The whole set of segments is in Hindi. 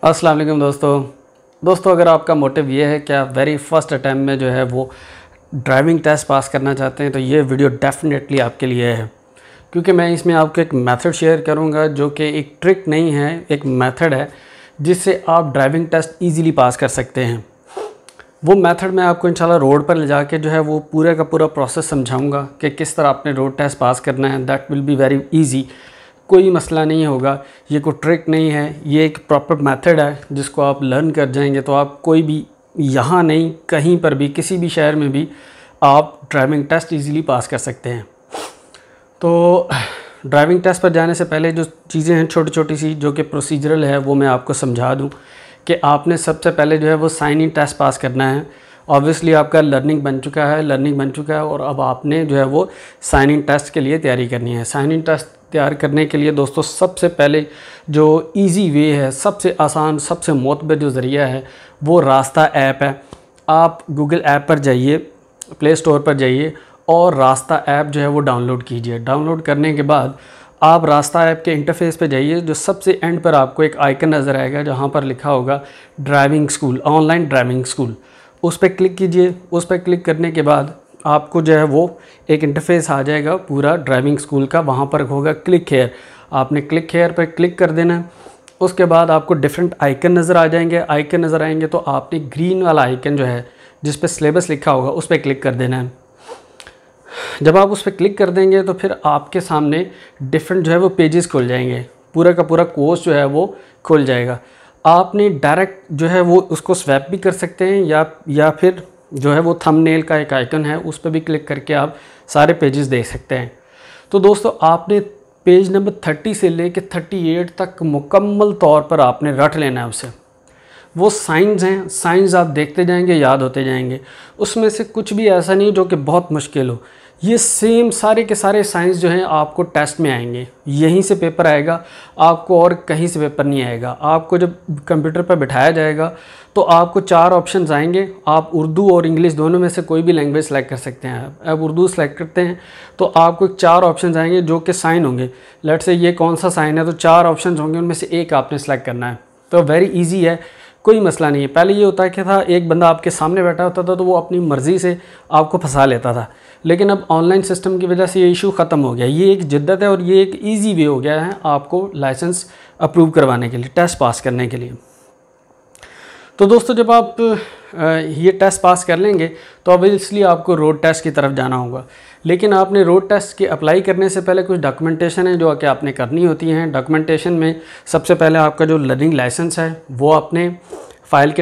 अस्सलाम वालेकुम दोस्तों अगर आपका मोटिव ये है कि आप वेरी फर्स्ट अटैम्प्ट में जो है वो ड्राइविंग टेस्ट पास करना चाहते हैं तो ये वीडियो डेफिनेटली आपके लिए है, क्योंकि मैं इसमें आपको एक मेथड शेयर करूंगा जो कि एक ट्रिक नहीं है, एक मेथड है जिससे आप ड्राइविंग टेस्ट इजीली पास कर सकते हैं। वो मेथड मैं आपको इंशाल्लाह रोड पर ले जाके जो है वो पूरा का पूरा प्रोसेस समझाऊंगा कि किस तरह आपने रोड टेस्ट पास करना है। That will be very easy, कोई मसला नहीं होगा। ये कोई ट्रिक नहीं है, ये एक प्रॉपर मेथड है जिसको आप लर्न कर जाएंगे तो आप कोई भी यहाँ नहीं कहीं पर भी किसी भी शहर में भी आप ड्राइविंग टेस्ट इजीली पास कर सकते हैं। तो ड्राइविंग टेस्ट पर जाने से पहले जो चीज़ें हैं छोटी छोटी सी जो कि प्रोसीजरल है वो मैं आपको समझा दूँ कि आपने सबसे पहले जो है वो साइन इन टेस्ट पास करना है। ऑब्वियसली आपका लर्निंग बन चुका है और अब आपने जो है वो साइन इन टेस्ट के लिए तैयारी करनी है। साइन इन टेस्ट तैयार करने के लिए दोस्तों सबसे पहले जो इजी वे है, सबसे आसान, सबसे मोतबर जो ज़रिया है वो रास्ता ऐप है। आप गूगल ऐप पर जाइए, प्ले स्टोर पर जाइए और रास्ता ऐप जो है वो डाउनलोड कीजिए। डाउनलोड करने के बाद आप रास्ता ऐप के इंटरफेस पे जाइए, जो सबसे एंड पर आपको एक आइकन नज़र आएगा जहाँ पर लिखा होगा driving school, online driving school. उस पर क्लिक कीजिए। उस पर क्लिक करने के बाद आपको जो है वो एक इंटरफेस आ जाएगा पूरा ड्राइविंग स्कूल का। वहाँ पर होगा क्लिक हेयर, आपने क्लिक हेयर पर क्लिक कर देना है। उसके बाद आपको डिफरेंट आइकन नज़र आ जाएंगे। आइकन नज़र आएंगे तो आपने ग्रीन वाला आइकन जो है जिस पे सिलेबस लिखा होगा उस पर क्लिक कर देना है। जब आप उस पर क्लिक कर देंगे तो फिर आपके सामने डिफरेंट जो है वो पेजेस खुल जाएंगे, पूरा का पूरा कोर्स जो है वो खुल जाएगा। आपने डायरेक्ट जो है वो उसको स्वैप भी कर सकते हैं या फिर जो है वो थंबनेल का एक आइकन है उस पर भी क्लिक करके आप सारे पेजेस देख सकते हैं। तो दोस्तों आपने पेज नंबर 30 से लेके 38 तक मुकम्मल तौर पर आपने रट लेना है उसे। वो साइंस हैं, साइंस आप देखते जाएंगे, याद होते जाएंगे। उसमें से कुछ भी ऐसा नहीं जो कि बहुत मुश्किल हो। ये सेम सारे के सारे साइंस जो हैं आपको टेस्ट में आएंगे, यहीं से पेपर आएगा, आपको और कहीं से पेपर नहीं आएगा। आपको जब कंप्यूटर पर बिठाया जाएगा तो आपको 4 ऑप्शंस आएंगे। आप उर्दू और इंग्लिश दोनों में से कोई भी लैंग्वेज सेलेक्ट कर सकते हैं। अब उर्दू सेलेक्ट करते हैं तो आपको 4 ऑप्शंस आएंगे जो कि साइन होंगे। लेट्स से ये कौन सा साइन है तो 4 ऑप्शंस होंगे, उनमें से एक आपने सेलेक्ट करना है। तो वेरी ईजी है, कोई मसला नहीं है। पहले ये होता है कि था एक बंदा आपके सामने बैठा होता था तो वो अपनी मर्ज़ी से आपको फंसा लेता था, लेकिन अब ऑनलाइन सिस्टम की वजह से ये इशू ख़त्म हो गया। ये एक जिद्दत है और ये एक इजी वे हो गया है आपको लाइसेंस अप्रूव करवाने के लिए, टेस्ट पास करने के लिए। तो दोस्तों जब आप ये टेस्ट पास कर लेंगे तो ऑब्वियसली आपको रोड टेस्ट की तरफ जाना होगा, लेकिन आपने रोड टेस्ट के अप्लाई करने से पहले कुछ डॉक्यूमेंटेशन है जो कि आपने करनी होती हैं। डॉक्यूमेंटेशन में सबसे पहले आपका जो लर्निंग लाइसेंस है वो आपने फ़ाइल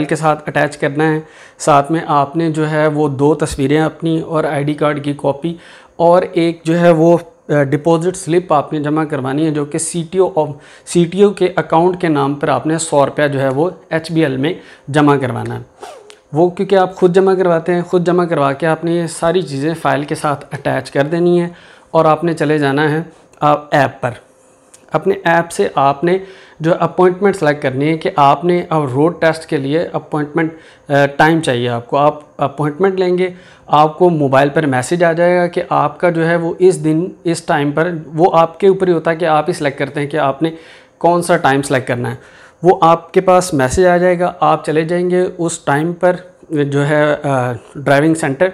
के साथ अटैच करना है। साथ में आपने जो है वो 2 तस्वीरें अपनी और आईडी कार्ड की कॉपी और एक जो है वो डिपॉजिट स्लिप आपने जमा करवानी है जो कि सीटीओ के अकाउंट के नाम पर आपने 100 रुपया जो है वो HBL में जमा करवाना है। वो क्योंकि आप ख़ुद जमा करवाते हैं, ख़ुद जमा करवा के आपने ये सारी चीज़ें फ़ाइल के साथ अटैच कर देनी है और आपने चले जाना है आप ऐप पर। अपने ऐप से आपने जो अपॉइंटमेंट सेलेक्ट करनी है कि आपने अब रोड टेस्ट के लिए अपॉइंटमेंट टाइम चाहिए आपको। आप अपॉइंटमेंट लेंगे, आपको मोबाइल पर मैसेज आ जाएगा कि आपका जो है वो इस दिन इस टाइम पर, वो आपके ऊपर ही होता है कि आप ही सिलेक्ट करते हैं कि आपने कौन सा टाइम सेलेक्ट करना है। वो आपके पास मैसेज आ जाएगा, आप चले जाएंगे उस टाइम पर जो है ड्राइविंग सेंटर,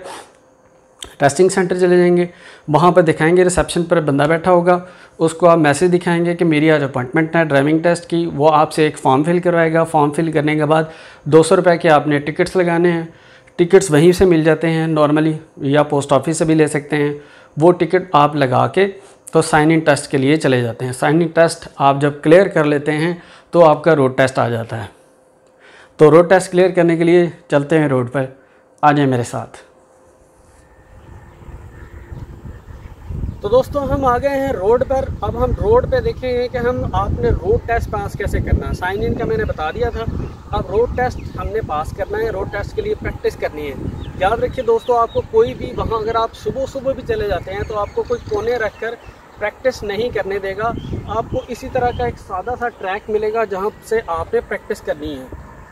टेस्टिंग सेंटर चले जाएंगे। वहाँ पर दिखाएंगे रिसेप्शन पर बंदा बैठा होगा, उसको आप मैसेज दिखाएंगे कि मेरी आज अपॉइंटमेंट है ड्राइविंग टेस्ट की। वो आपसे एक फॉर्म फिल करवाएगा। फॉर्म फिल करने के बाद 200 रुपये के आपने टिकट्स लगाने हैं। टिकट्स वहीं से मिल जाते हैं नॉर्मली, या पोस्ट ऑफिस से भी ले सकते हैं। वो टिकट आप लगा के तो साइन इन टेस्ट के लिए चले जाते हैं। साइन इन टेस्ट आप जब क्लियर कर लेते हैं तो आपका रोड टेस्ट आ जाता है। तो रोड टेस्ट क्लियर करने के लिए चलते हैं रोड पर, आ जाए मेरे साथ। तो दोस्तों हम आ गए हैं रोड पर। अब हम रोड पे देखेंगे कि आपने रोड टेस्ट पास कैसे करना है। साइन इन का मैंने बता दिया था, अब रोड टेस्ट हमने पास करना है। रोड टेस्ट के लिए प्रैक्टिस करनी है। याद रखिए दोस्तों, आपको कोई भी वहाँ अगर आप सुबह भी चले जाते हैं तो आपको कोई कोने रख कर प्रैक्टिस नहीं करने देगा। आपको इसी तरह का एक सादा सा ट्रैक मिलेगा जहाँ से आपने प्रैक्टिस करनी है।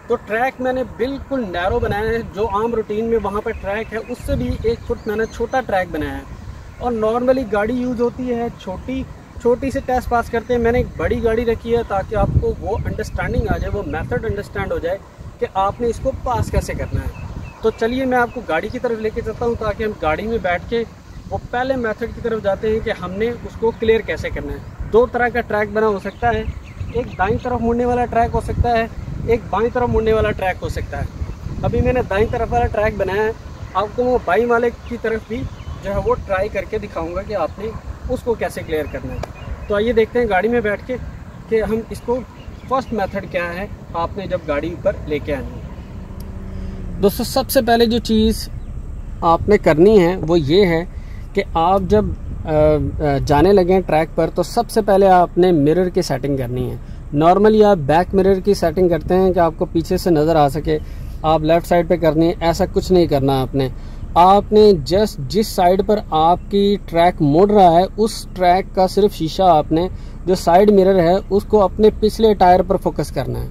तो ट्रैक मैंने बिल्कुल नैरो बनाया है, जो आम रूटीन में वहाँ पर ट्रैक है उससे भी 1 फुट मैंने छोटा ट्रैक बनाया है। और नॉर्मली गाड़ी यूज़ होती है छोटी, छोटी सी टेस्ट पास करते हैं। मैंने एक बड़ी गाड़ी रखी है ताकि आपको वो अंडरस्टैंडिंग आ जाए, वो मेथड अंडरस्टैंड हो जाए कि आपने इसको पास कैसे करना है। तो चलिए मैं आपको गाड़ी की तरफ लेके चलता हूँ ताकि हम गाड़ी में बैठ के वो पहले मेथड की तरफ जाते हैं कि हमने उसको क्लियर कैसे करना है। दो तरह का ट्रैक बना हो सकता है, एक दाईं तरफ मुड़ने वाला ट्रैक हो सकता है, एक बाईं तरफ मुड़ने वाला ट्रैक हो सकता है। अभी मैंने दाईं तरफ वाला ट्रैक बनाया है, आपको वो बाईं वाले की तरफ भी जो है वो ट्राई करके दिखाऊंगा कि आपने उसको कैसे क्लियर करना है। तो आइए देखते हैं गाड़ी में बैठ के कि हम इसको फर्स्ट मेथड क्या है आपने जब गाड़ी ऊपर लेके आनी है। दोस्तों सबसे पहले जो चीज़ आपने करनी है वो ये है कि आप जब जाने लगे ट्रैक पर तो सबसे पहले आपने मिरर की सेटिंग करनी है। नॉर्मली आप बैक मिरर की सेटिंग करते हैं कि आपको पीछे से नज़र आ सके, आप लेफ़्ट साइड पे करनी है, ऐसा कुछ नहीं करना आपने जस्ट जिस साइड पर आपकी ट्रैक मुड़ रहा है उस ट्रैक का सिर्फ शीशा आपने जो साइड मिरर है उसको अपने पिछले टायर पर फोकस करना है।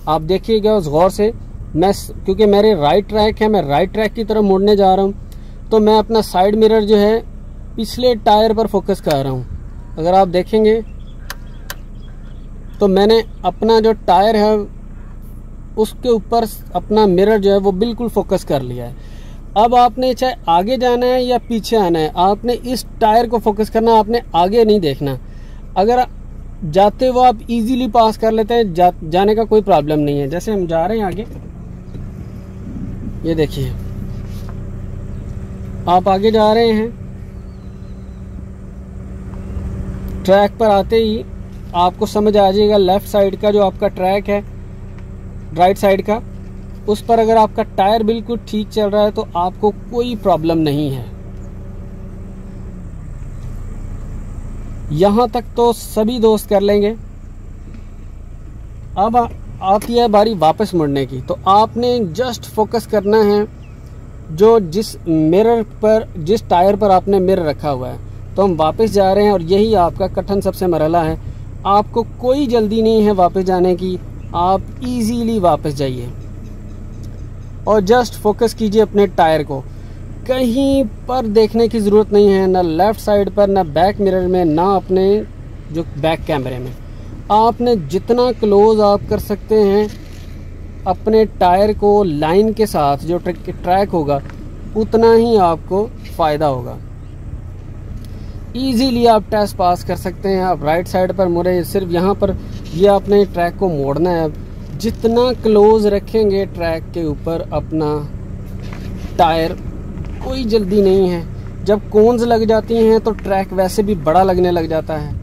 आप देखिएगा उस गौर से, क्योंकि मेरे राइट ट्रैक है, मैं राइट ट्रैक की तरफ मुड़ने जा रहा हूँ तो मैं अपना साइड मिरर जो है पिछले टायर पर फोकस कर रहा हूँ। अगर आप देखेंगे तो मैंने अपना जो टायर है उसके ऊपर अपना मिरर जो है वो बिल्कुल फोकस कर लिया है। अब आपने चाहे आगे जाना है या पीछे आना है, आपने इस टायर को फोकस करना, आपने आगे नहीं देखना। अगर जाते हुए आप इजीली पास कर लेते हैं, जाने का कोई प्रॉब्लम नहीं है। जैसे हम जा रहे हैं आगे, ये देखिए आप आगे जा रहे हैं, ट्रैक पर आते ही आपको समझ आ जाएगा लेफ़्ट साइड का जो आपका ट्रैक है राइट साइड का, उस पर अगर आपका टायर बिल्कुल ठीक चल रहा है तो आपको कोई प्रॉब्लम नहीं है। यहाँ तक तो सभी दोस्त कर लेंगे। अब आती है बारी वापस मुड़ने की, तो आपने जस्ट फोकस करना है जो जिस मिरर पर, जिस टायर पर आपने मिरर रखा हुआ है। तो हम वापस जा रहे हैं और यही आपका कठिन सबसे मरहला है। आपको कोई जल्दी नहीं है वापस जाने की, आप इजीली वापस जाइए और जस्ट फोकस कीजिए अपने टायर को। कहीं पर देखने की ज़रूरत नहीं है, ना लेफ़्ट साइड पर, ना बैक मिरर में, ना अपने जो बैक कैमरे में। आपने जितना क्लोज आप कर सकते हैं अपने टायर को लाइन के साथ जो ट्रैक होगा उतना ही आपको फ़ायदा होगा। इजीली आप टेस्ट पास कर सकते हैं। आप राइट साइड पर मुड़े, सिर्फ यहाँ पर ये आपने ट्रैक को मोड़ना है। अब जितना क्लोज रखेंगे ट्रैक के ऊपर अपना टायर, कोई जल्दी नहीं है। जब कोन्स लग जाती हैं तो ट्रैक वैसे भी बड़ा लगने लग जाता है।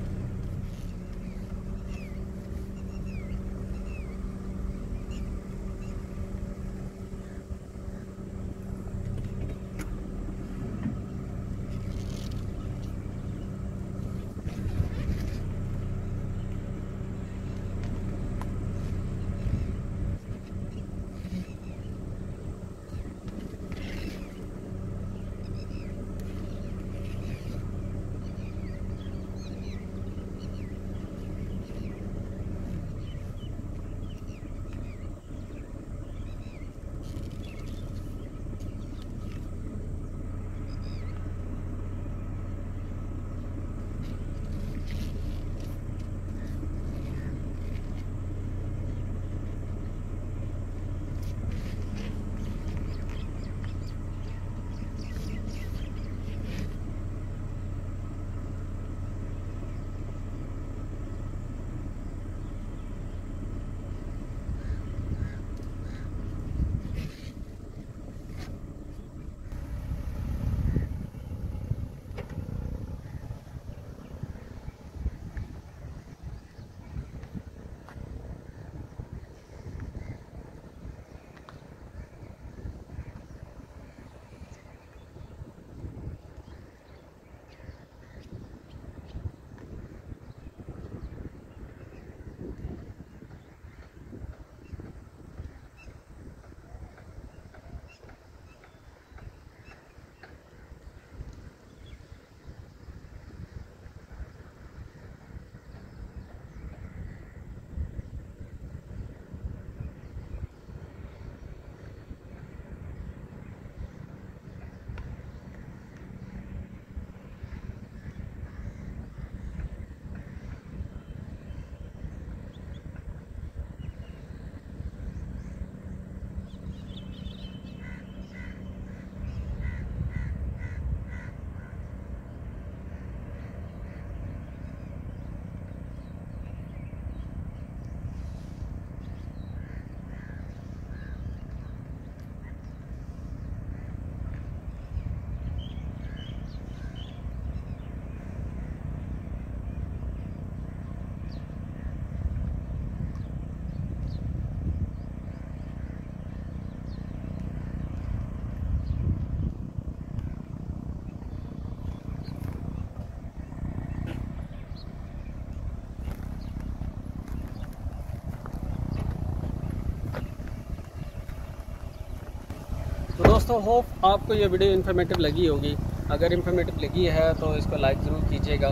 दोस्तों होप आपको ये वीडियो इन्फॉर्मेटिव लगी होगी। अगर इन्फॉर्मेटिव लगी है तो इसको लाइक ज़रूर कीजिएगा।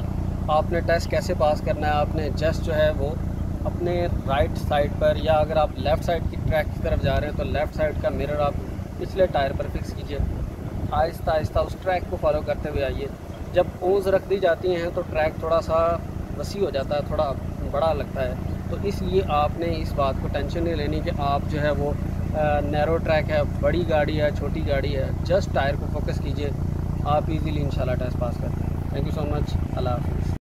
आपने टेस्ट कैसे पास करना है, आपने जस्ट जो है वो अपने राइट साइड पर, या अगर आप लेफ़्ट साइड की ट्रैक की तरफ जा रहे हैं तो लेफ़्ट साइड का मिरर आप पिछले टायर पर फिक्स कीजिए। आहिस्ता आहिस्ता उस ट्रैक को फॉलो करते हुए आइए। जब ओंस रख दी जाती हैं तो ट्रैक थोड़ा सा वसी हो जाता है, थोड़ा बड़ा लगता है, तो इसलिए आपने इस बात को टेंशन नहीं लेनी कि आप जो है वो नैरो ट्रैक है, बड़ी गाड़ी है, छोटी गाड़ी है, जस्ट टायर को फोकस कीजिए, आप इजीली इंशाल्लाह टेस्ट पास करते हैं। Thank you so much. अल्लाह हाफ़िज़।